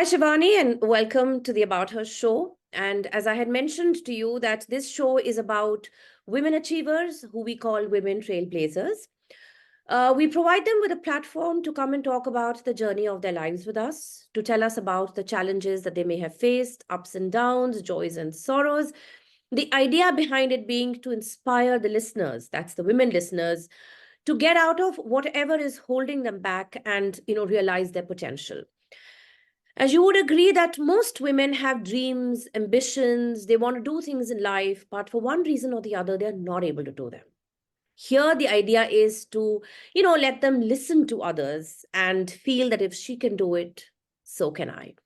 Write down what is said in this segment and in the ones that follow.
Hi, Shivani, and welcome to the About Her show. And as I had mentioned to you, that this show is about women achievers who we call women trailblazers. We provide them with a platform to come and talk about the journey of their lives with us, to tell us about the challenges that they may have faced, ups and downs, joys and sorrows. The idea behind it being to inspire the listeners, that's the women listeners, to get out of whatever is holding them back and realize their potential. As you would agree that most women have dreams, ambitions, they want to do things in life, but for one reason or the other, they're not able to do them. Here, the idea is to, let them listen to others and feel that if she can do it, so can I.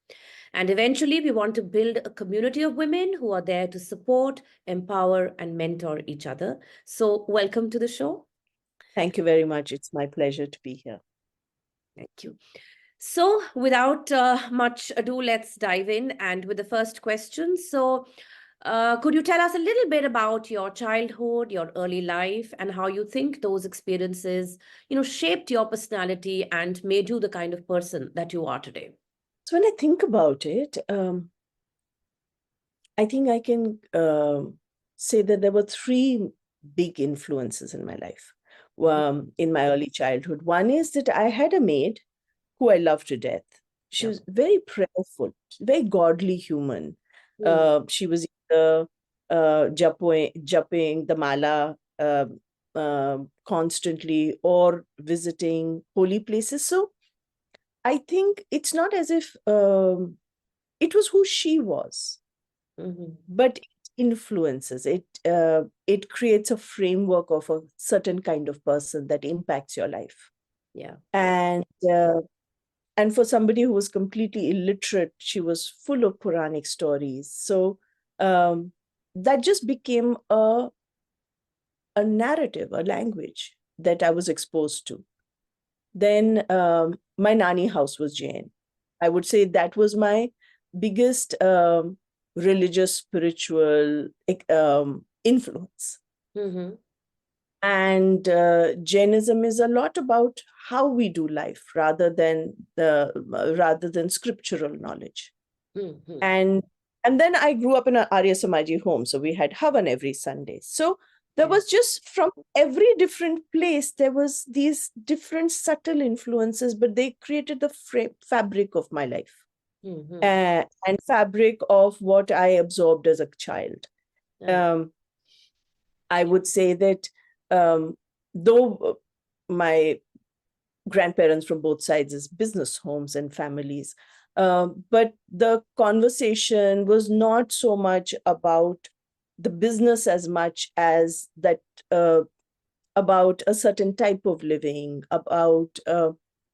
And eventually, we want to build a community of women who are there to support, empower, and mentor each other. So, welcome to the show. Thank you very much. It's my pleasure to be here. Thank you. So, without much ado, let's dive in. And with the first question. So, could you tell us a little bit about your childhood, your early life, and how you think those experiences, shaped your personality and made you the kind of person that you are today? So when I think about it, I think I can say that there were three big influences in my life in my early childhood. One is that I had a maid who I loved to death. She Yeah. was very prayerful, very godly human. She was jumping the mala constantly or visiting holy places. So I think it's not as if it was who she was, but it influences it. It creates a framework of a certain kind of person that impacts your life. Yeah. And for somebody who was completely illiterate, she was full of Quranic stories. So that just became a narrative, a language that I was exposed to. Then my Nani house was Jain. I would say that was my biggest religious, spiritual influence. And Jainism is a lot about how we do life rather than scriptural knowledge. And then I grew up in an Arya Samaji home, so we had Havan every Sunday. So there was just from every different place, there was these different subtle influences, but they created the fabric of my life and fabric of what I absorbed as a child. I would say that though my grandparents from both sides is business homes and families, but the conversation was not so much about the business as much as that about a certain type of living, about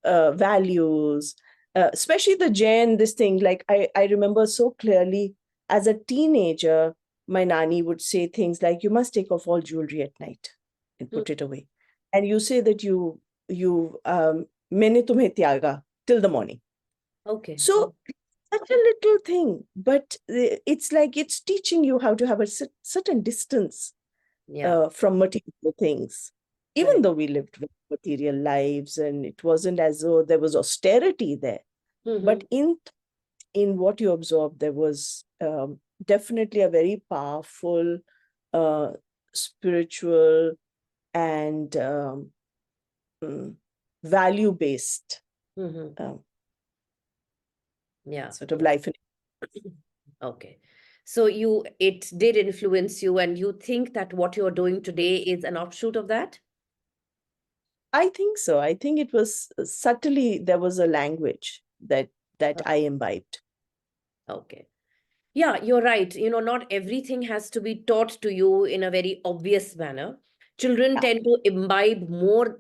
values, especially the Jain, this thing, like I remember so clearly as a teenager, my Nani would say things like, you must take off all jewelry at night and put it away. And you say that maine tumhe tyaga till the morning. Okay. So such a little thing, but it's like it's teaching you how to have a certain distance from material things. Even though we lived with material lives and it wasn't as though there was austerity there, but in what you absorb, there was definitely a very powerful spiritual and value-based sort of life. Okay. So it did influence you, and you think that what you're doing today is an offshoot of that? I think so. I think it was subtly, there was a language that I imbibed. Okay. Yeah, you're right. Not everything has to be taught to you in a very obvious manner. Children tend to imbibe more,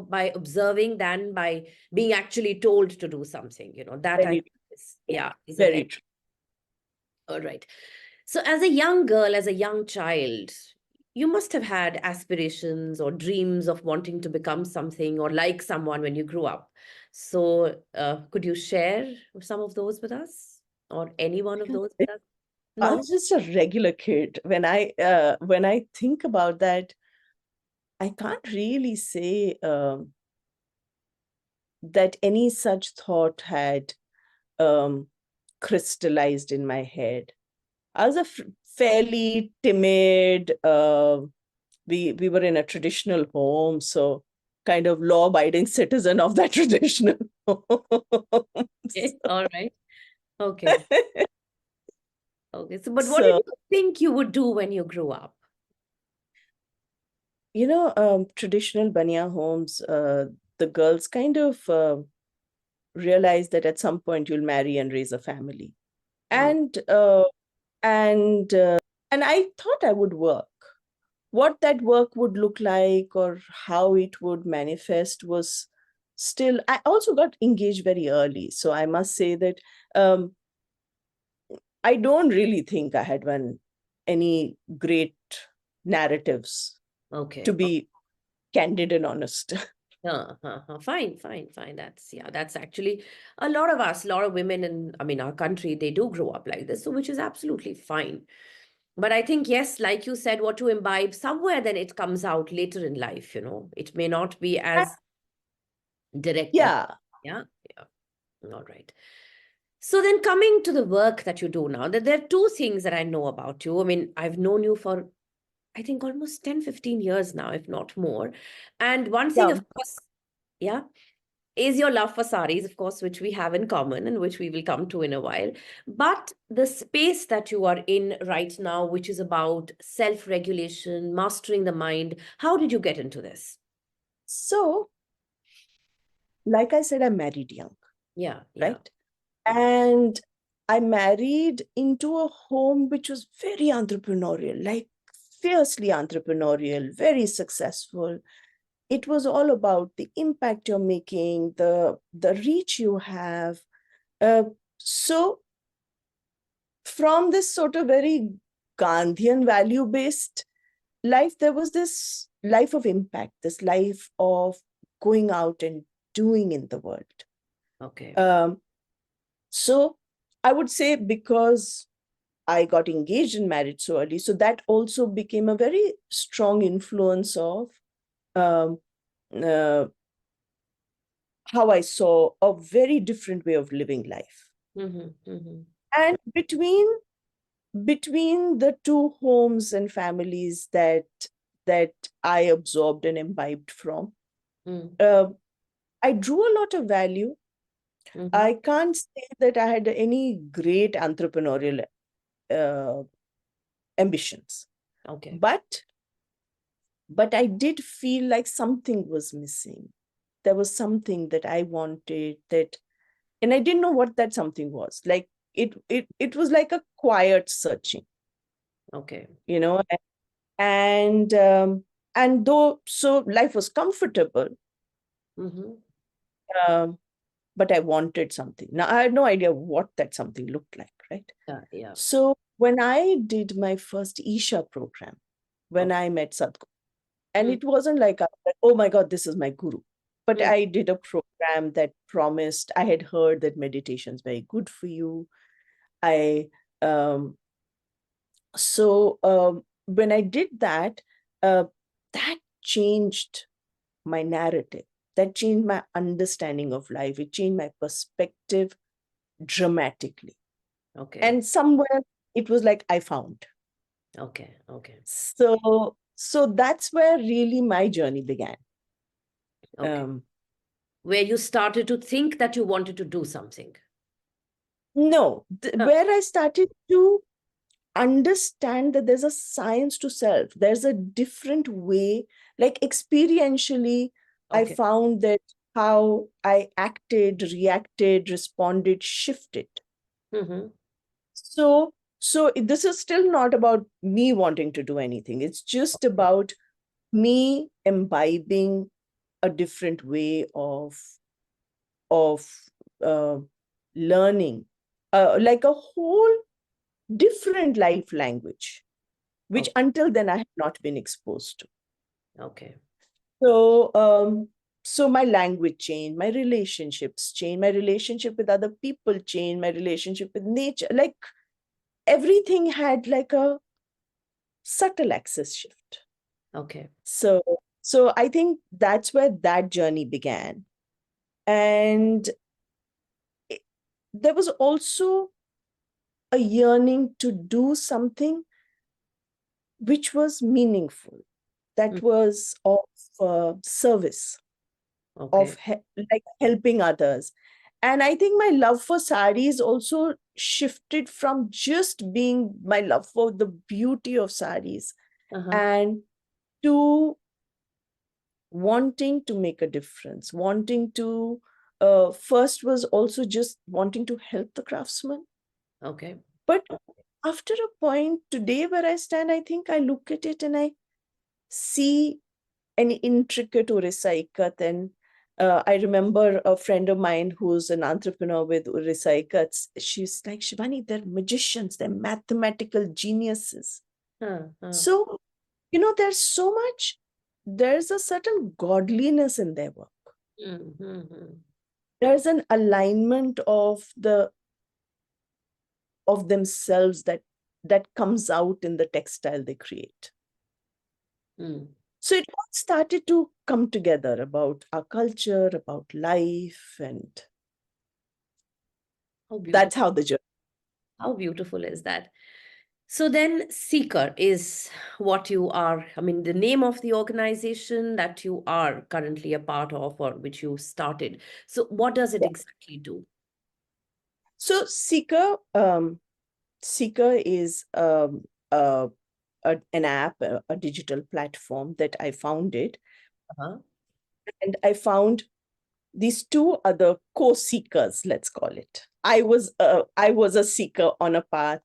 by observing than by being actually told to do something, that I think is, is very true. All right. So as a young girl, as a young child, you must have had aspirations or dreams of wanting to become something or like someone when you grew up. So could you share some of those with us, or any one of those with us? I No? was just a regular kid. When I think about that, I can't really say that any such thought had crystallized in my head. I was a fairly timid, we were in a traditional home, so kind of law-abiding citizen of that traditional home. Okay. All right. Okay. Okay. So, but what did So, you think you would do when you grew up? traditional Baniya homes, the girls kind of realize that at some point you'll marry and raise a family. Mm. And uh, and uh, and I thought I would work. What that work would look like or how it would manifest was still. I also got engaged very early, so I must say that um, I don't really think I had any great narratives, to Okay. be candid and honest. Fine, fine, fine. That's actually a lot of us, a lot of women in, I mean, our country, they do grow up like this, so which is absolutely fine. But I think, yes, like you said, what to imbibe somewhere, then it comes out later in life, It may not be as direct as, Yeah. yeah, yeah. All right. So then coming to the work that you do now, that there are two things that I know about you. I mean, I've known you for, I think, almost 10, 15 years now, if not more. And one thing, Yeah. of course, yeah, is your love for saris, of course, which we have in common and which we will come to in a while. But the space that you are in right now, which is about self-regulation, mastering the mind, how did you get into this? So, like I said, I married young, Yeah, yeah. right? And I married into a home which was very entrepreneurial, like fiercely entrepreneurial, very successful. It was all about the impact you're making, the reach you have. So from this sort of very Gandhian value-based life, there was this life of impact, this life of going out and doing in the world. Okay. So I would say because I got engaged and married so early, so that also became a very strong influence of um, uh, how I saw a very different way of living life. Mm-hmm, mm-hmm. And between the two homes and families that I absorbed and imbibed from, Mm. I drew a lot of value. Mm-hmm. I can't say that I had any great entrepreneurial uh, ambitions, Okay. but I did feel like something was missing. There was something that I wanted, that, and I didn't know what that something was. Like it was like a quiet searching, Okay. you know. And and though so life was comfortable, Mm-hmm. um, but I wanted something. Now I had no idea what that something looked like, right? Yeah, yeah. So when I did my first Isha program, when Okay. I met Sadhguru, and Mm. it wasn't like, I was like, oh my God, this is my guru. But Mm. I did a program that promised, I had heard that meditation is very good for you. I um, so when I did that, that changed my narrative. That changed my understanding of life. It changed my perspective dramatically. Okay. And somewhere it was like I found. Okay. Okay. So that's where really my journey began. Okay. Um, Where you started to think that you wanted to do something. no, Huh. where I started to understand that there's a science to self. There's a different way, like experientially, I Okay. found that how I acted, reacted, responded, shifted. Mm-hmm. So this is still not about me wanting to do anything. It's just about me imbibing a different way of uh, learning, like a whole different life language, which Okay. until then I had not been exposed to. Okay. So, so my language changed, my relationships changed, my relationship with other people changed, my relationship with nature, like everything had like a subtle axis shift. Okay. So, so I think that's where that journey began. And it, there was also a yearning to do something which was meaningful, that was of service, of like helping others. And I think my love for saris also shifted from just being my love for the beauty of saris and to wanting to make a difference, wanting to first was also just wanting to help the craftsman. Okay. But after a point today where I stand, I think I look at it and I see an intricate Urisaikat. And I remember a friend of mine who's an entrepreneur with Urisaikats. She's like, Shivani, they're magicians, they're mathematical geniuses. So, there's so much, there's a certain godliness in their work. There's an alignment of themselves that comes out in the textile they create. So it all started to come together about our culture, about life, and that's how the journey. How beautiful is that? So then Seeker is what you are, I mean, the name of the organization that you are currently a part of or which you started. So what does it exactly do? So Seeker is an app, a digital platform that I founded. And I found these two other co-seekers, let's call it. I was a seeker on a path,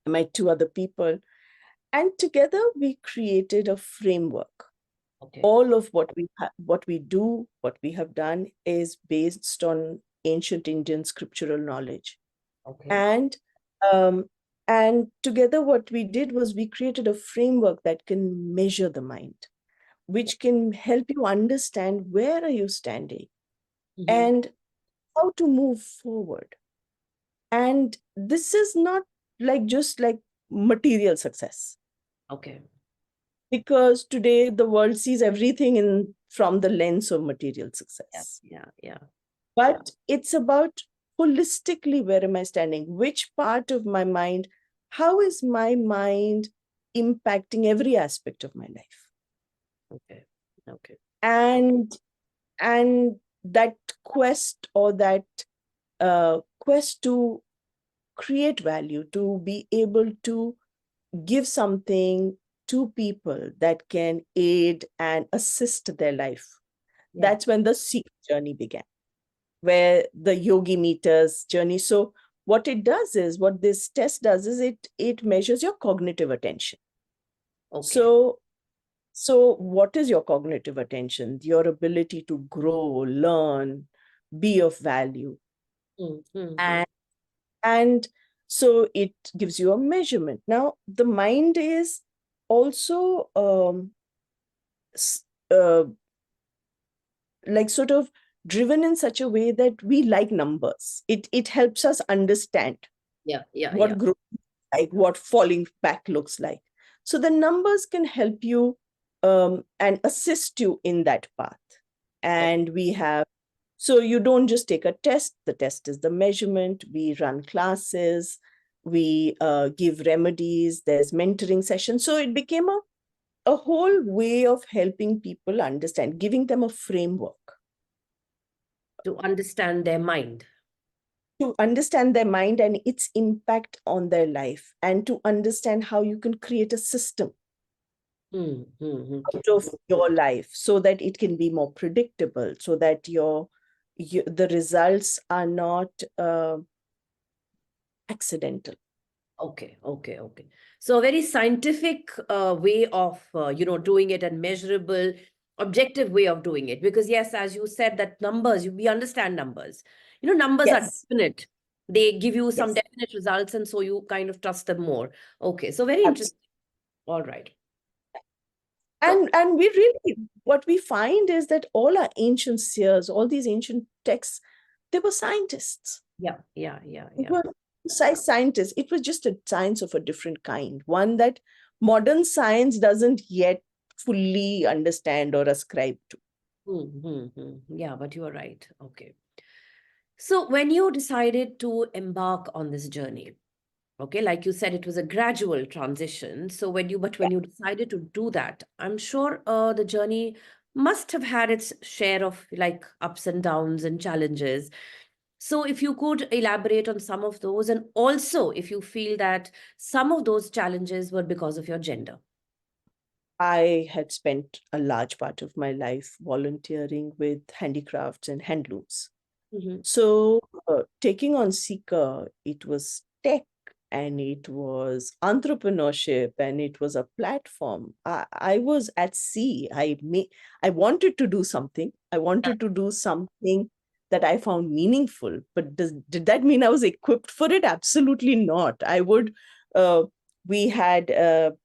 my two other people. And together we created a framework. All of what we do, what we have done is based on ancient Indian scriptural knowledge. And together what we did was we created a framework that can measure the mind, which can help you understand where are you standing and how to move forward. And this is not just like material success. Because today the world sees everything from the lens of material success. But it's about holistically, where am I standing? Which part of my mind? How is my mind impacting every aspect of my life? And that quest or that quest to create value, to be able to give something to people that can aid and assist their life. That's when the Seek journey began, where the yogi meters journey. So what it does is, what this test does is it measures your cognitive attention. So what is your cognitive attention? Your ability to grow, learn, be of value. And so it gives you a measurement. Now, the mind is also like sort of driven in such a way that we like numbers. It helps us understand what growth is like, what falling back looks like. So the numbers can help you and assist you in that path. And so you don't just take a test. The test is the measurement. We run classes. We give remedies. There's mentoring sessions. So it became a whole way of helping people understand, giving them a framework. To understand their mind. To understand their mind and its impact on their life, and to understand how you can create a system out of your life so that it can be more predictable, so that the results are not accidental. Okay. So a very scientific way of, doing it, and measurable, objective way of doing it. Because yes, as you said, that numbers, we understand numbers. Numbers are definite. They give you some definite results, and so you kind of trust them more. Okay, so very interesting. All right. And we really, what we find is that all our ancient seers, all these ancient texts, they were scientists. Yeah. They were precise scientists. It was just a science of a different kind, one that modern science doesn't yet fully understand or ascribe to. Yeah, but you are right. Okay. So when you decided to embark on this journey, okay, like you said, it was a gradual transition. So when you decided to do that, I'm sure the journey must have had its share of like ups and downs and challenges. So if you could elaborate on some of those, and also if you feel that some of those challenges were because of your gender. I had spent a large part of my life volunteering with handicrafts and handlooms. Mm-hmm. So, taking on Seeker, it was tech and it was entrepreneurship and it was a platform. I was at sea. I wanted to do something. I wanted to do something that I found meaningful. But did that mean I was equipped for it? Absolutely not. Uh, we had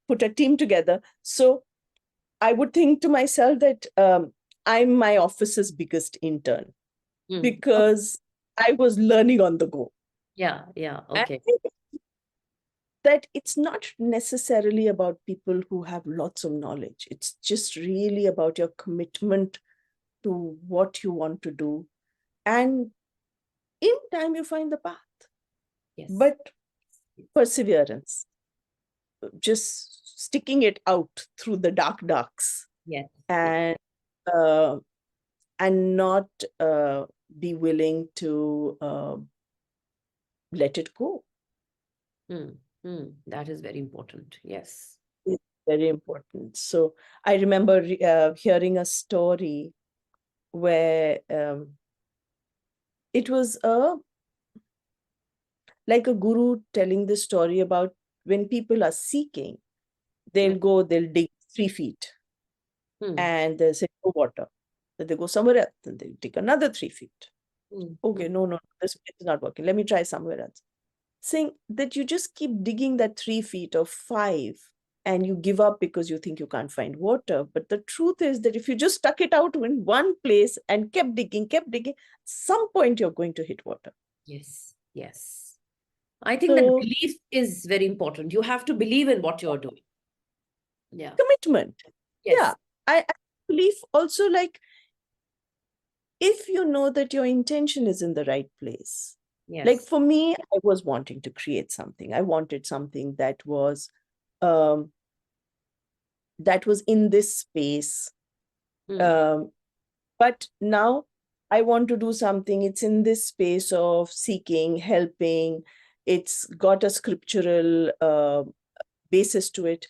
put a team together. So I would think to myself that I'm my office's biggest intern Mm. Okay. because I was learning on the go. Yeah, yeah, And okay. I think that it's not necessarily about people who have lots of knowledge. It's just really about your commitment to what you want to do. And in time, you find the path. Yes. But perseverance, just sticking it out through the darks Yes. Yes. and uh, not be willing to let it go. Mm. Mm. That is very important. Yes. It's very important. So I remember hearing a story where it was like a guru telling the story about when people are seeking, they'll dig 3 feet Mm. and they'll say, no water. Then they go somewhere else, and they'll dig another 3 feet. Mm. Mm. Okay, no, this place is not working. Let me try somewhere else. Saying that you just keep digging that 3 feet or five and you give up because you think you can't find water. But the truth is that if you just stuck it out in one place and kept digging, some point you're going to hit water. Yes. Yes. I think that So belief is very important. You have to believe in what you're doing. Yeah. commitment. Yeah. Yes. I believe also, like, if you know that your intention is in the right place. Like Yes. for me, I was wanting to create something. I wanted something um, that was in this space. Mm. Um, but now I want to do something. It's in this space of seeking, helping. It's got a scriptural basis to it.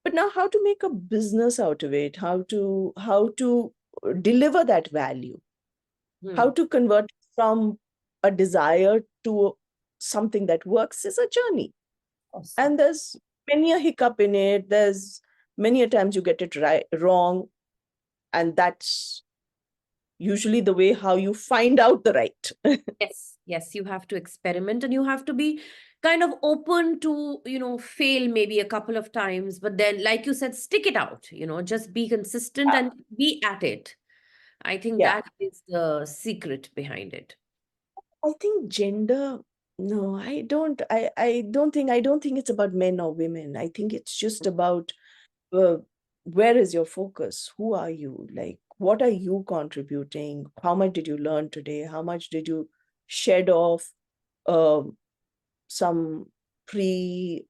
But now, how to make a business out of it? How to deliver that value? How Mm. to convert from a desire to something that works is a journey. Awesome. And there's many a hiccup in it. There's many a times you get it right wrong, and that's usually the way how you find out the right. Yes. Yes. You have to experiment and you have to be kind of open to, fail maybe a couple of times, but then, like you said, stick it out, just be consistent and be at it. I think Yeah, that is the secret behind it. I think gender. No, I don't think it's about men or women. I think it's just about uh, where is your focus? Who are you? Like, what are you contributing? How much did you learn today? How much did you shed off um some pre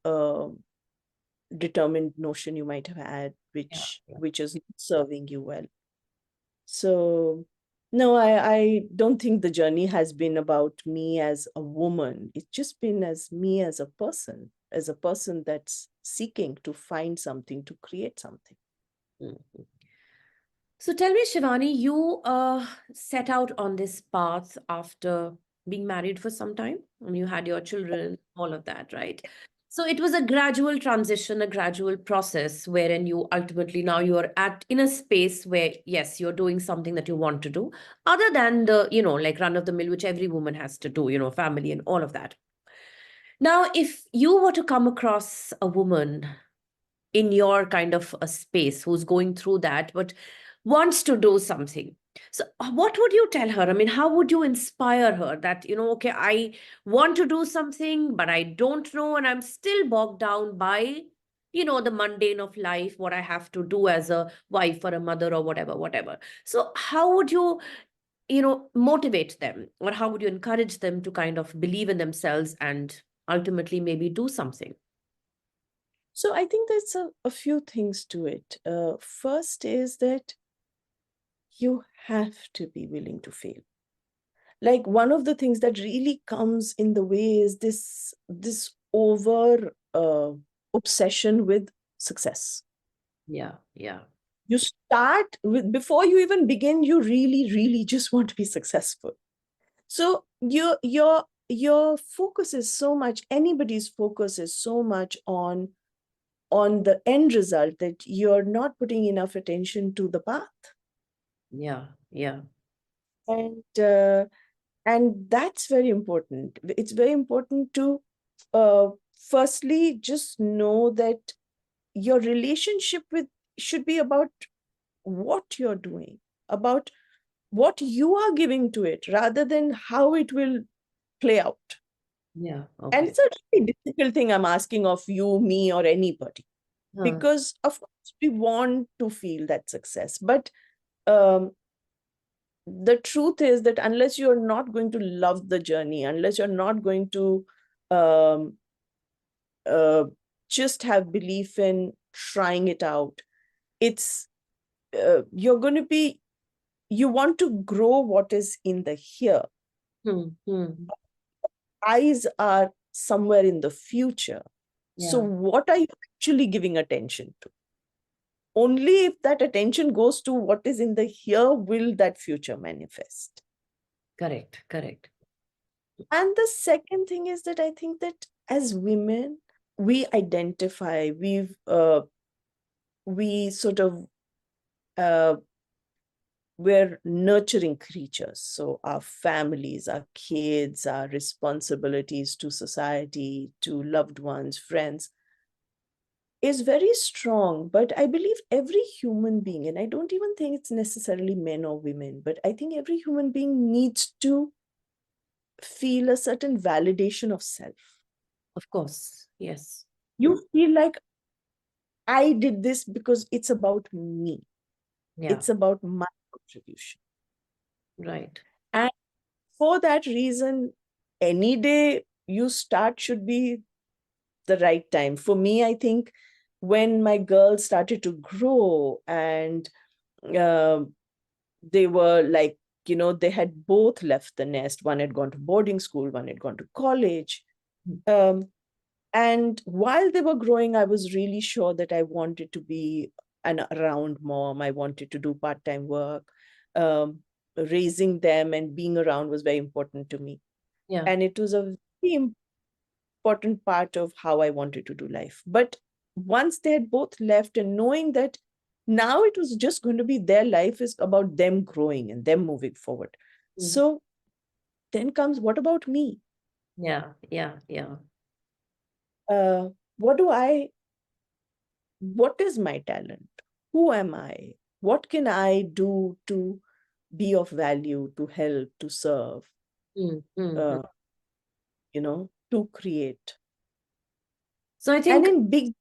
determined notion you might have had, Yeah. Yeah. which is not serving you well? So, no, I don't think the journey has been about me as a woman. It's just been as me as a person that's seeking to find something, to create something. Mhm. So tell me, Shivani, you set out on this path after being married for some time and you had your children, all of that, right? So it was a gradual transition, a gradual process wherein you ultimately now you're at in a space where, yes, you're doing something that you want to do, other than the, like run of the mill, which every woman has to do, family and all of that. Now, if you were to come across a woman in your kind of a space who's going through that but wants to do something, so what would you tell her? I mean, how would you inspire her that, okay, I want to do something but I don't know and I'm still bogged down by the mundane of life, what I have to do as a wife or a mother or whatever. So how would you motivate them, or how would you encourage them to kind of believe in themselves and ultimately maybe do something? So I think there's a few things to it. First is that you have to be willing to fail. Like, one of the things that really comes in the way is this over obsession with success. Yeah, yeah. You start with, before you even begin, you really just want to be successful. So your focus is so much, anybody's focus is so much on the end result, that you're not putting enough attention to the path. Yeah, yeah. And that's very important. It's very important to firstly just know that your relationship with should be about what you're doing, about what you are giving to it, rather than how it will play out. Yeah, And okay. it's a really difficult thing I'm asking of you, me, or anybody, Huh. because of course we want to feel that success, but um, the truth is that unless you're not going to love the journey, unless you're not going to um, uh, just have belief in trying it out, it's you're going to be, you want to grow what is in the here. Hmm. Eyes are somewhere in the future. So Yeah, what are you actually giving attention to? Only if that attention goes to what is in the here will that future manifest. correct, correct. And the second thing is that I think that as women, we identify, we sort of, uh, we're nurturing creatures. So our families, our kids, our responsibilities to society, to loved ones, friends, is very strong. But I believe every human being, and I don't even think it's necessarily men or women, but I think every human being needs to feel a certain validation of self. Of course. Yes. You feel like, I did this because it's about me. Yeah, It's about my contribution. right. And for that reason, any day you start should be the right time. For me, I think when my girls started to grow, and uh, they were like, they had both left the nest. One had gone to boarding school, one had gone to college. Mm. Um, And while they were growing, I was really sure that I wanted to be an around mom. I wanted to do part-time work. Raising them and being around was very important to me. Yeah. And it was a very important part of how I wanted to do life. But once they had both left, and knowing that now it was just going to be their life is about them growing and them moving forward. Mm. So then comes, what about me? Yeah, yeah, yeah. Uh, what do I what is my talent? Who am I? What can I do to be of value, to help, to serve, Mm. uh, to create? So I And think, in big,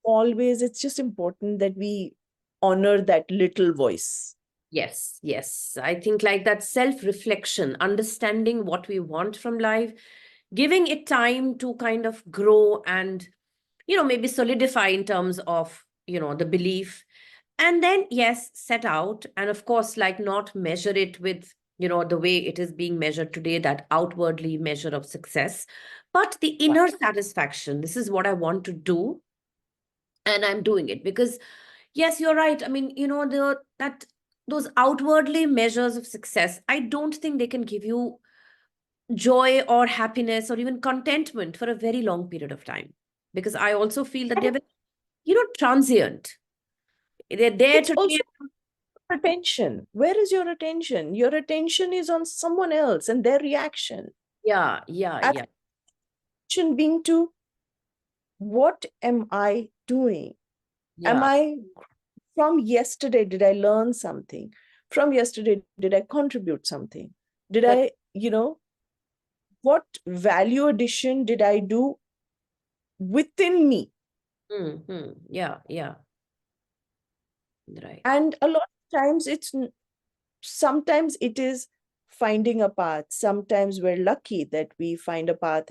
always, it's just important that we honor that little voice. yes, yes. I think like that self-reflection, understanding what we want from life, giving it time to kind of grow and, maybe solidify in terms of, the belief. And then, yes, set out. And of course, like not measure it with, the way it is being measured today, that outwardly measure of success, but the Right. inner satisfaction. This is what I want to do. And I'm doing it because, yes, you're right. I mean, those outwardly measures of success, I don't think they can give you joy or happiness or even contentment for a very long period of time. Because I also feel that they're, And transient. They're there it's today. also attention. Where is your attention? Your attention is on someone else and their reaction. Yeah, yeah, Attention yeah, being to, what am I doing? Am yeah. I, from yesterday, did I learn something? From yesterday, did I contribute something? Did But, I, what value addition did I do within me? yeah, yeah, right. And a lot of times sometimes it is finding a path. Sometimes we're lucky that we find a path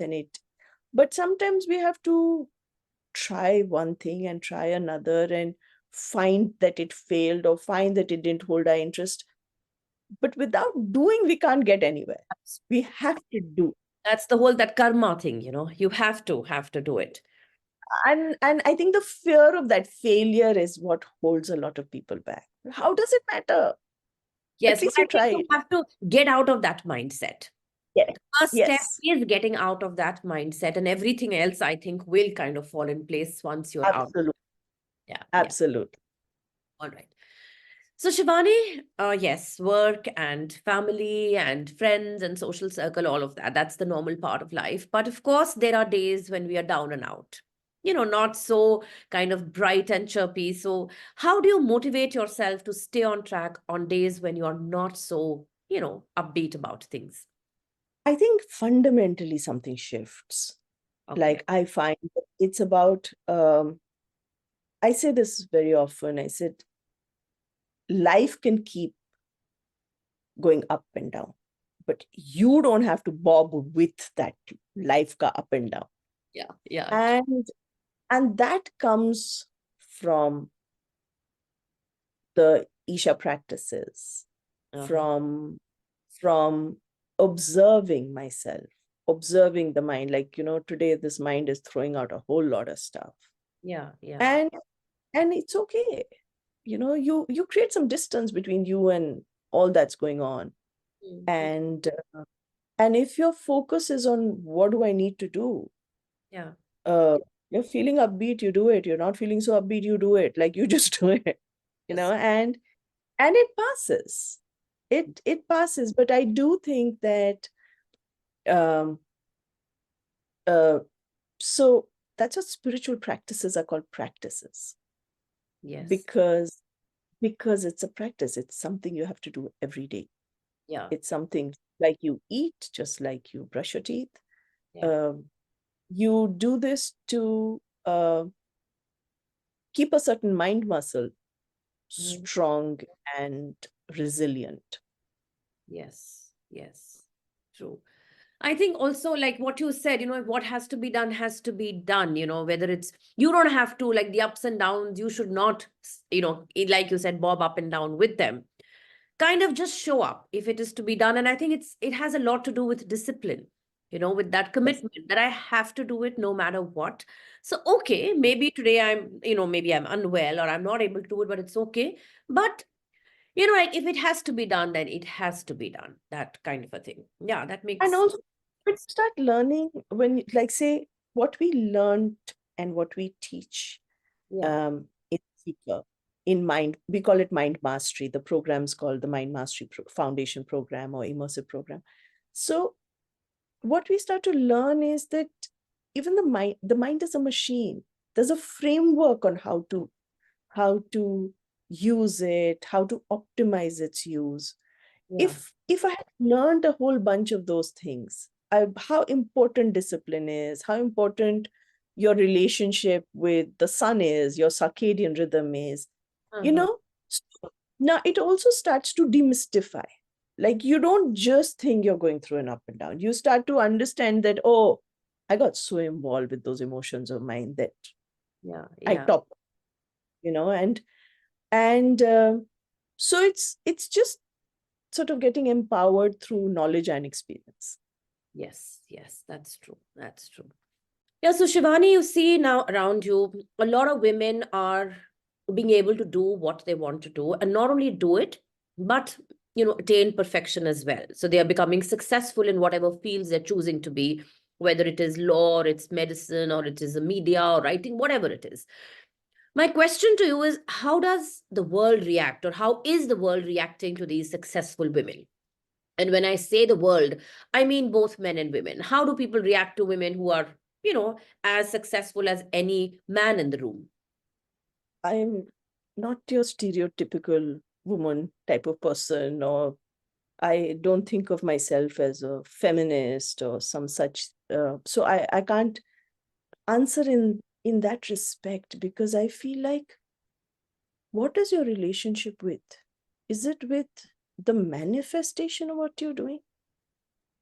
but sometimes we have to try one thing and try another and find that it failed or find that it didn't hold our interest. But without doing, we can't get anywhere. We have to do. That's the whole that karma thing, you have to do it. And I think the fear of that failure is what holds a lot of people back. How does it matter? Yes, At but least I you think you tried. have to get out of that mindset. Yes. The first step Yes. is getting out of that mindset, and everything else, I think, will kind of fall in place once you're out. Absolutely. Yeah. Absolutely. All right. So, Shivani, yes, work and family and friends and social circle, all of that, that's the normal part of life. But of course, there are days when we are down and out, not so kind of bright and chirpy. So, how do you motivate yourself to stay on track on days when you are not so, upbeat about things? I think fundamentally something shifts. Okay. Like I find it's about, I say this very often. I said, life can keep going up and down, but you don't have to bob with that life ka up and down. Yeah. Yeah. And that comes from the Isha practices, from observing myself, observing the mind. Like, today this mind is throwing out a whole lot of stuff. Yeah. Yeah. And it's okay. You create some distance between you and all that's going on. Mhm. And if your focus is on what do I need to do, Yeah. uh, you're feeling upbeat, you do it. You're not feeling so upbeat, you do it. Like you just do it, Yes. and it passes. It passes. But I do think that um, uh, so that's what spiritual practices are called, practices, Yes. because it's a practice. It's something you have to do every day. Yeah. It's something like you eat, just like you brush your teeth. Yeah. Um, you do this to keep a certain mind muscle Mhm. strong and resilient. Yes. Yes. True. I think also like what you said, what has to be done has to be done, whether it's, you don't have to like the ups and downs, you should not, like you said, bob up and down with them. Kind of just show up if it is to be done. And I think it has a lot to do with discipline, with that Yes. commitment that I have to do it no matter what. So, okay, maybe today maybe I'm unwell or I'm not able to do it, but it's okay. But like if it has to be done, then it has to be done. That kind of a thing. Yeah, that And makes. also, when you start learning, when, like, say, what we learned and what we teach Yeah. in Seeker, in mind, we call it mind mastery. The program's called the Mind Mastery Foundation Program or Immersive Program. So, what we start to learn is that even the mind is a machine. There's a framework on how to use it, how to optimize its use. Yeah. If I had learned a whole bunch of those things, how important discipline is, how important your relationship with the sun is, your circadian rhythm is, you Uh-huh. know, so now it also starts to demystify. Like you don't just think you're going through an up and down. You start to understand that, oh, I got so involved with those emotions of mine that Yeah. I Yeah. top, and so it's just sort of getting empowered through knowledge and experience. Yes. Yes. That's true. That's true. Yeah, so Shivani, you see now around you, a lot of women are being able to do what they want to do and not only do it, but attain perfection as well. So they are becoming successful in whatever fields they're choosing to be, whether it is law or it's medicine or it is a media or writing, whatever it is. My question to you is how does the world react or how is the world reacting to these successful women? And when I say the world, I mean both men and women. How do people react to women who are, as successful as any man in the room? I'm not your stereotypical woman type of person, or I don't think of myself as a feminist or some such. So I can't answer in that respect, because I feel like, what is your relationship with? Is it with the manifestation of what you're doing?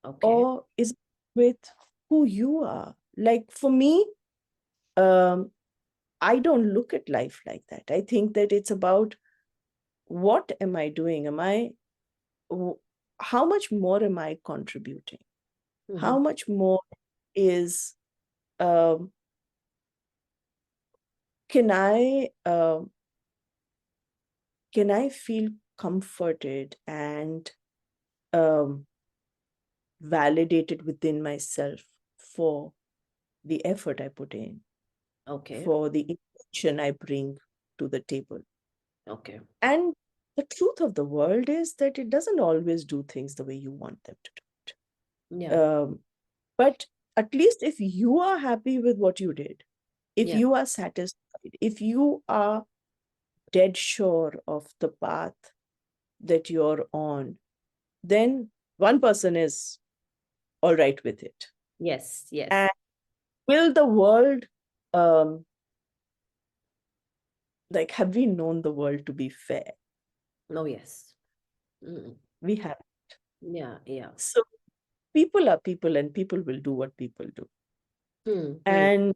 Okay. Or is it with who you are? Like for me, um, I don't look at life like that. I think that it's about what am I doing? How much more am I contributing? How much more is, um, can I feel comforted and um, validated within myself for the effort I put in, Okay. for the intention I bring to the table? Okay. And the truth of the world is that it doesn't always do things the way you want them to do. Yeah. But at least if you are happy with what you did, if Yeah. you are satisfied, if you are dead sure of the path that you're on, then one person is all right with it. Yes. Yes. And will the world, um, like, have we known the world to be fair? Oh, yes. Mm. We have. Yeah. Yeah. So people are people and people will do what people do. Mm. And,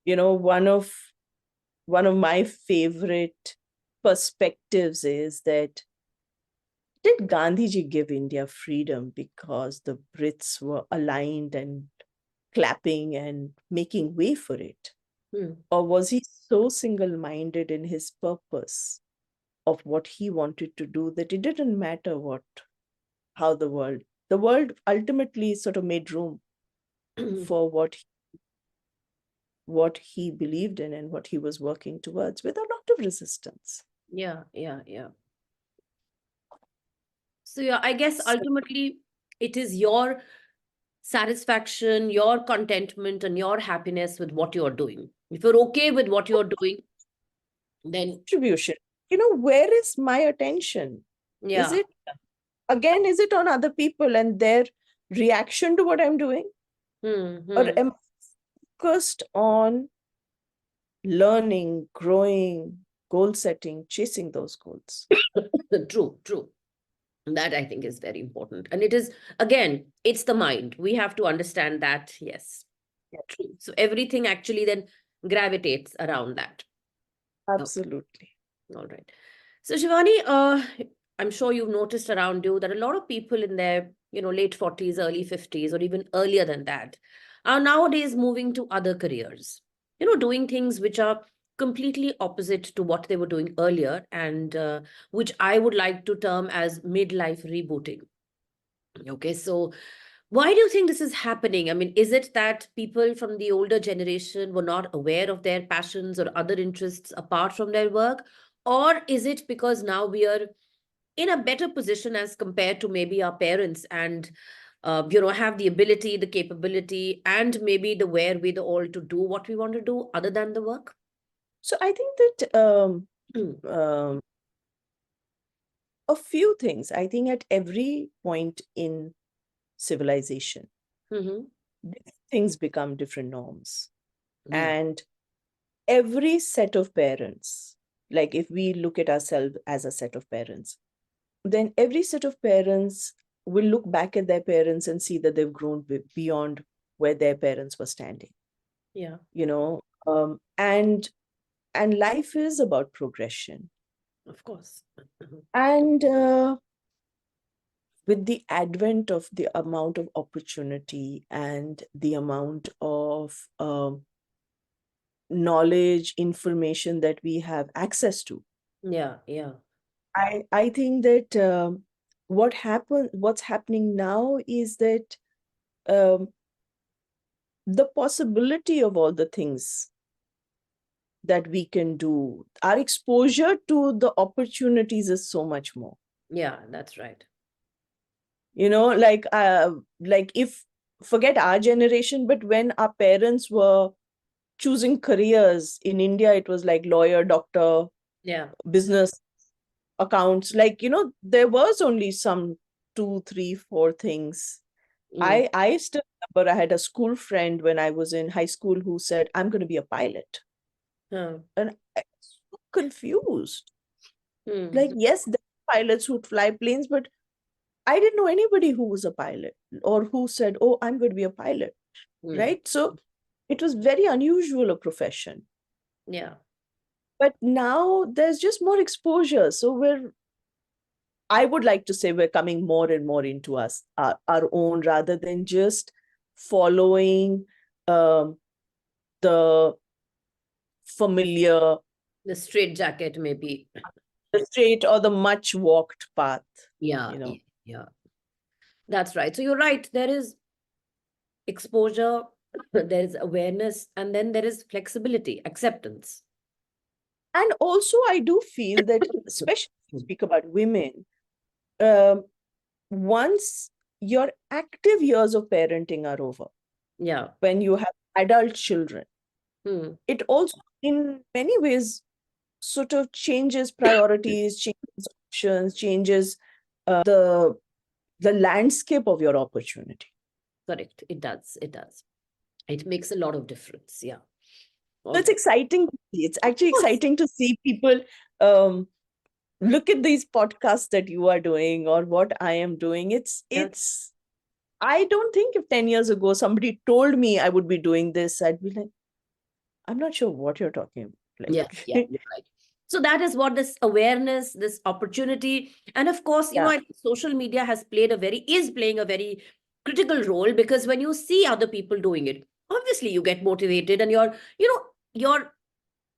you know, one of my favorite perspectives is that, did Gandhiji give India freedom because the Brits were aligned and clapping and making way for it? Mm. Or was he so single-minded in his purpose of what he wanted to do that it didn't matter how the world ultimately sort of made room for what he believed in and what he was working towards with a lot of resistance. Yeah. Yeah. Yeah. So yeah, I guess So ultimately it is your satisfaction, your contentment, and your happiness with what you're doing. If you're okay with what you're doing, then contribution, you know, where is my attention? Is yeah. it, again, is it on other people and their reaction to what I'm doing? Or Hmm. am I focused on learning, growing, goal setting, chasing those goals? True, true. That I think is very important. And it is, again, it's the mind. We have to understand that. Yes, Yeah, true. So everything actually then gravitates around that. Okay, absolutely. all right. So Shivani, I'm sure you've noticed around you that a lot of people in their, late 40s, early 50s, or even earlier than that, are nowadays moving to other careers, doing things which are completely opposite to what they were doing earlier, and which I would like to term as midlife rebooting. Okay, so why do you think this is happening? I mean, is it that people from the older generation were not aware of their passions or other interests apart from their work? Or is it because now we are in a better position as compared to maybe our parents, and have the ability, the capability, and maybe the wherewithal to do what we want to do other than the work? So I think that um, a few things, I think at every point in civilization, Mm-hmm. different things become different norms. Yeah. And every set of parents, like if we look at ourselves as a set of parents, then every set of parents will look back at their parents and see that they've grown beyond where their parents were standing, Yeah. you know. And life is about progression. Of course. And with the advent of the amount of opportunity and the amount of knowledge, information that we have access to, Yeah. Yeah. I think that what's happening now is that um, the possibility of all the things that we can do, our exposure to the opportunities is so much more. Yeah, that's right. You know, like if, forget our generation, but when our parents were choosing careers in India, it was like lawyer, doctor, Yeah. business, accounts. Like, you know, there was only some two, three, four things. Mm. I still remember I had a school friend when I was in high school who said, I'm going to be a pilot. Huh. And I was so confused. Like, Mm. yes, pilots who'd fly planes, but I didn't know anybody who was a pilot or who said, "Oh, I'm going to be a pilot." Right? So it was very unusual a profession. Yeah. But now there's just more exposure. So I would like to say we're coming more and more into our own rather than just following um, the familiar, The straight jacket, maybe. the straight or the much walked path, Yeah. you know. Yeah. That's right. So you're right. There is exposure, there is awareness, and then there is flexibility, acceptance. And also, I do feel that, especially if you speak about women, um, once your active years of parenting are over, Yeah. when you have adult children, Hmm. it also, in many ways, sort of changes priorities, changes options, changes the landscape of your opportunity. Correct. It does. It does. It makes a lot of difference. Yeah. So All it's right. exciting. It's Of actually course. exciting to see people um, look at these podcasts that you are doing or what I am doing. Yeah. It's I don't think if 10 years ago somebody told me I would be doing this, I'd be like, I'm not sure what you're talking about. Yeah. Yeah. Like, You're right. So that is what this awareness, this opportunity, and of course, yeah, I think social media is playing a very critical role, because when you see other people doing it, obviously you get motivated, and your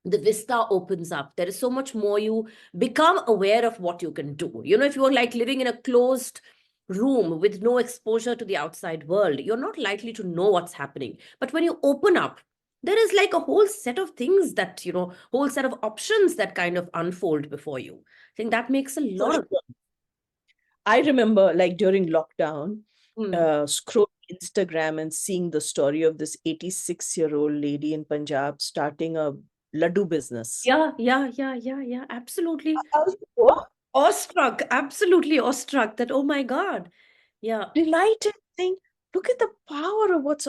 the vista opens up. There is so much more. You become aware of what you can do. If you're like living in a closed room with no exposure to the outside world, you're not likely to know what's happening. But when you open up, there is like a whole set of things that, whole set of options that kind of unfold before you. I think that makes a for lot of. sure. I remember like during lockdown, Mm. scrolling Instagram and seeing the story of this 86-year-old lady in Punjab starting a laddu business. Yeah, yeah, yeah, yeah, yeah, absolutely. I was like, "What?" Awestruck, absolutely awestruck that, oh my God. Yeah. Delighted, saying, look at the power of what's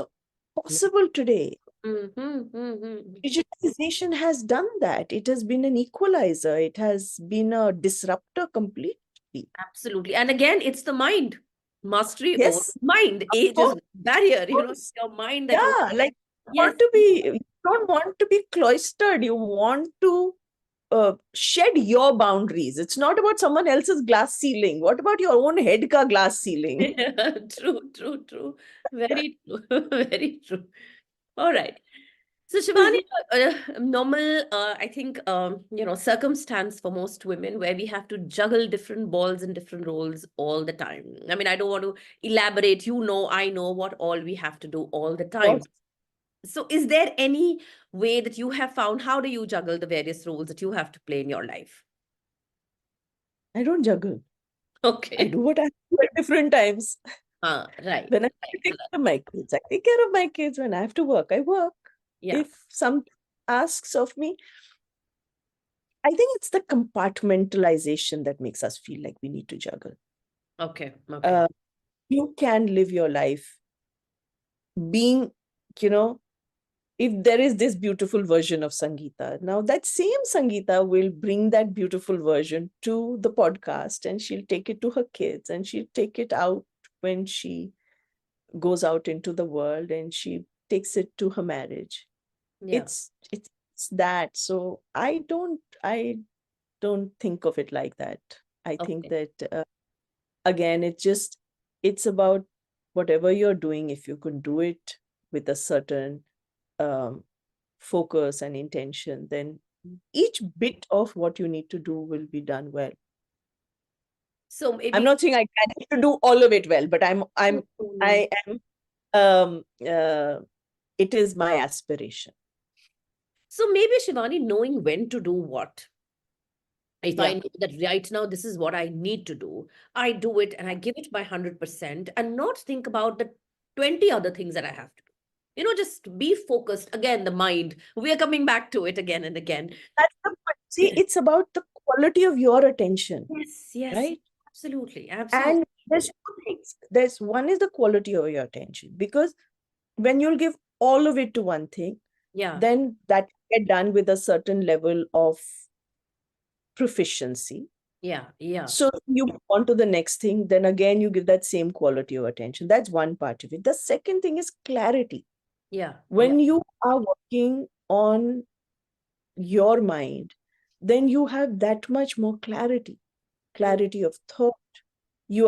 possible today. Mm-hmm. Digitization has done that. It has been an equalizer. It has been a disruptor completely. Absolutely. And again, it's the mind. Mastery over Yes, mind. of Age is course. not a barrier, Of course. your mind that you, Yeah, like yes. you don't want to be cloistered. You want to shed your boundaries. It's not about someone else's glass ceiling. What about your own head ka glass ceiling? True, true, true. Very true. Very true. All right. So Shivani, normal, I think, circumstance for most women where we have to juggle different balls and different roles all the time. I mean, I don't want to elaborate. I know what all we have to do all the time. So is there any way that you have found, how do you juggle the various roles that you have to play in your life? I don't juggle. I Okay. do what I do at different times. Right. When I have to Right. take care of my kids, I take care of my kids. When I have to work, I work. Yeah. If some asks of me, I think it's the compartmentalization that makes us feel like we need to juggle. Okay. Okay. Uh, you can live your life being, you know, if there is this beautiful version of Sangeeta, now that same Sangeeta will bring that beautiful version to the podcast and she'll take it to her kids and she'll take it out when she goes out into the world and she takes it to her marriage. Yeah. It's that. So I don't think of it like that. I think Okay. that again, it's about whatever you're doing. If you can do it with a certain um, focus and intention, then each bit of what you need to do will be done well. So I'm maybe. not saying I need to do all of it well, but No, no, no. I am um, uh, it is my aspiration. So maybe Shivani, knowing when to do what. If I Yeah. know that right now this is what I need to do, I do it and I give it my 100% and not think about the 20 other things that I have to do. Just be focused. Again, the mind. We are coming back to it again and again. That's the point. See, it's about the quality of your attention, Yes, yes, right? absolutely, absolutely. And there's two things. There's one is the quality of your attention because when you'll give all of it to one thing, Yeah, then that get done with a certain level of proficiency. Yeah. So you move on to the next thing, then again you give that same quality of attention. That's one part of it. The second thing is clarity. Yeah. When you are working on your mind, then you have that much more clarity of thought. You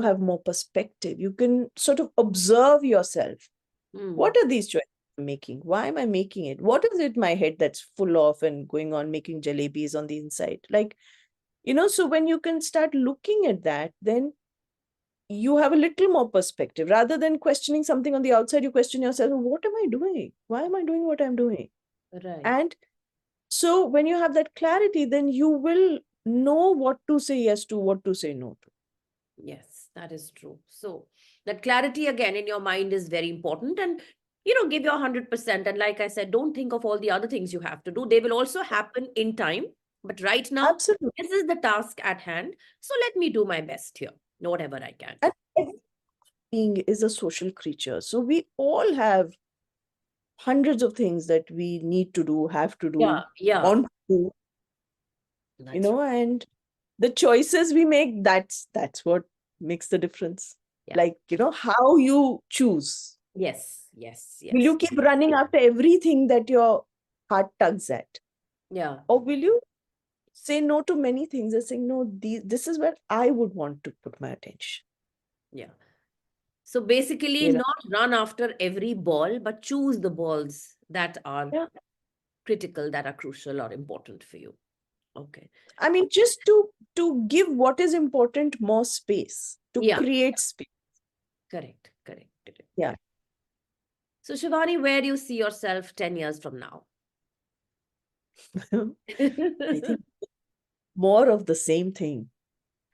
have more perspective. You can sort of observe yourself. What are these choices I'm making? Why am I making it? What is it in my head that's full of and going on making jalebis on the inside? Like, so when you can start looking at that, then you have a little more perspective. Rather than questioning something on the outside, you question yourself, what am I doing? Why am I doing what I'm doing? Right. And so when you have that clarity, then you will know what to say yes to, what to say no to. Yes, that is true. So that clarity again in your mind is very important, and give your 100%. And like I said, don't think of all the other things you have to do. They will also happen in time. But right now, Absolutely. this is the task at hand. So let me do my best here, whatever I can. And every being is a social creature. So we all have hundreds of things that we need to do, have to do, Yeah. want to do, That's right. and the choices we make, that's what makes the difference. Yeah. Like, how you choose. Yes. Will you keep running after everything that your heart tugs at? Yeah. Or will you say no to many things and saying, no, this is where I would want to put my attention. Yeah. So basically, not run after every ball, but choose the balls that are critical, that are crucial or important for you. Okay. I mean, just to give what is important more space, to create space. Correct. Yeah. So Shivani, where do you see yourself 10 years from now? I think more of the same thing.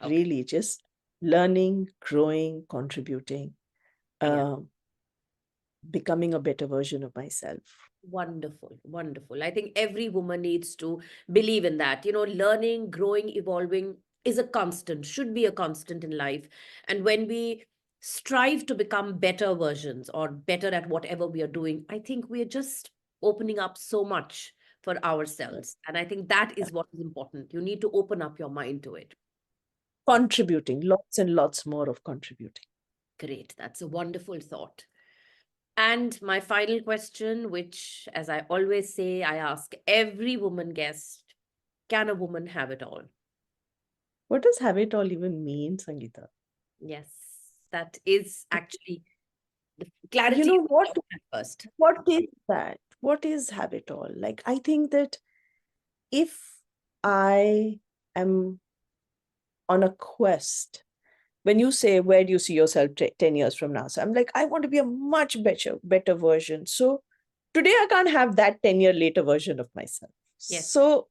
Okay. Really, just learning, growing, contributing, becoming a better version of myself. Wonderful. I think every woman needs to believe in that. Learning, growing, evolving is a constant, should be a constant in life. And when we strive to become better versions or better at whatever we are doing, I think we are just opening up so much for ourselves. And I think that is what is important. You need to open up your mind to it. Contributing, lots and lots more of contributing. Great. That's a wonderful thought. And my final question, which, as I always say, I ask every woman guest, can a woman have it all? What does have it all even mean, Sangeeta? Yes, that is actually the clarity. You know what? At first. What is that? What is have it all? Like, I think that if I am on a quest, when you say, where do you see yourself 10 years from now? So I'm like, I want to be a much better version. So today I can't have that 10-year later version of myself. Yes. So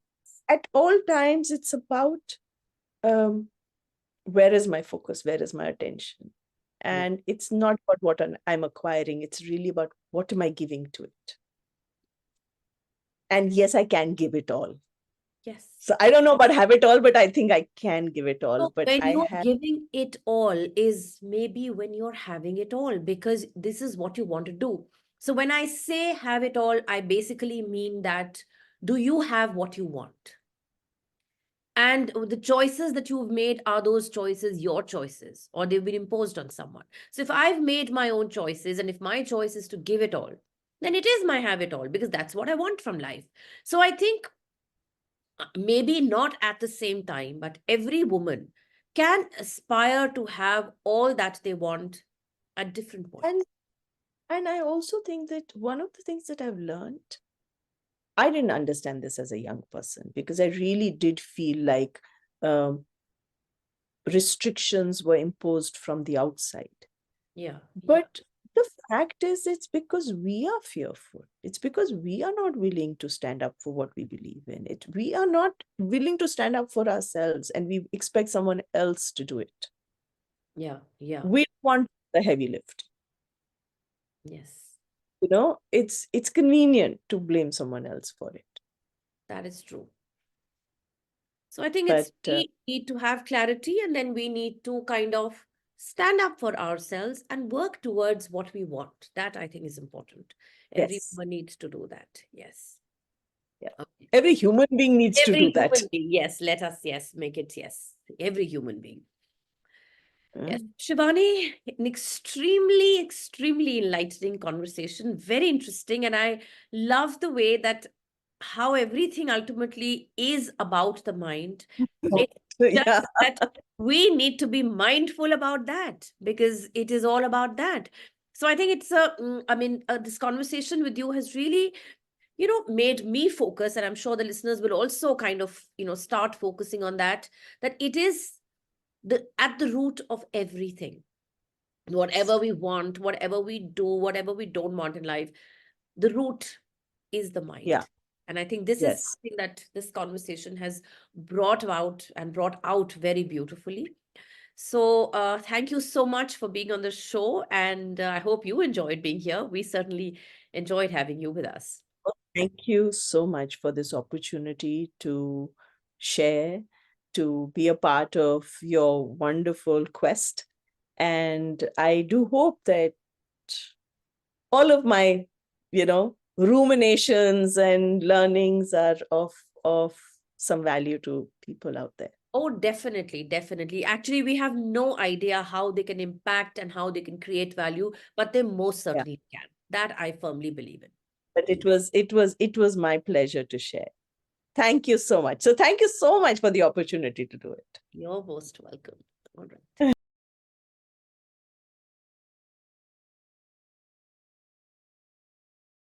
at all times, it's about where is my focus? Where is my attention? And it's not about what I'm acquiring. It's really about what am I giving to it? And yes, I can give it all. Yes. So I don't know about have it all, but I think I can give it all. So but when I you're have giving it all is maybe when you're having it all, because this is what you want to do. So when I say have it all, I basically mean that do you have what you want? And the choices that you've made, are those choices your choices or they've been imposed on someone? So if I've made my own choices and if my choice is to give it all, then it is my have it all because that's what I want from life. So I think maybe not at the same time, but every woman can aspire to have all that they want at different points. and I also think that one of the things that I've learned, I didn't understand this as a young person because I really did feel like restrictions were imposed from the outside. But the fact is, it's because we are fearful. It's because we are not willing to stand up for what we believe in. We are not willing to stand up for ourselves, and we expect someone else to do it. We want the heavy lift. Yes. It's convenient to blame someone else for it. That is true. So I think But we need to have clarity, and then we need to kind of stand up for ourselves and work towards what we want. That I think is important. yes, Everyone needs to do that. Yes. Okay. Every human being needs to do Every that. human being, yes, let us, yes, make it, yes. Every human being. Yes, Mm. Shivani, an extremely, extremely enlightening conversation. Very interesting. And I love the way that how everything ultimately is about the mind. It's Yeah. just that we need to be mindful about that because it is all about that. So I think it's I mean, this conversation with you has really, made me focus. And I'm sure the listeners will also kind of, start focusing on that, that it is at the root of everything. Whatever we want, whatever we do, whatever we don't want in life, the root is the Yeah. mind. And I think this is Yes. something that this conversation has brought out very beautifully. So thank you so much for being on the show, and I hope you enjoyed being here. We certainly enjoyed having you with us. Well, thank you so much for this opportunity to share, to be a part of your wonderful quest. And I do hope that all of my, ruminations and learnings are of some value to people out there. Oh, definitely, definitely. Actually, we have no idea how they can impact and how they can create value, but they most Yeah. certainly can. That I firmly believe in. But it was my pleasure to share. Thank you so much. So thank you so much for the opportunity to do it. You're most welcome. All right.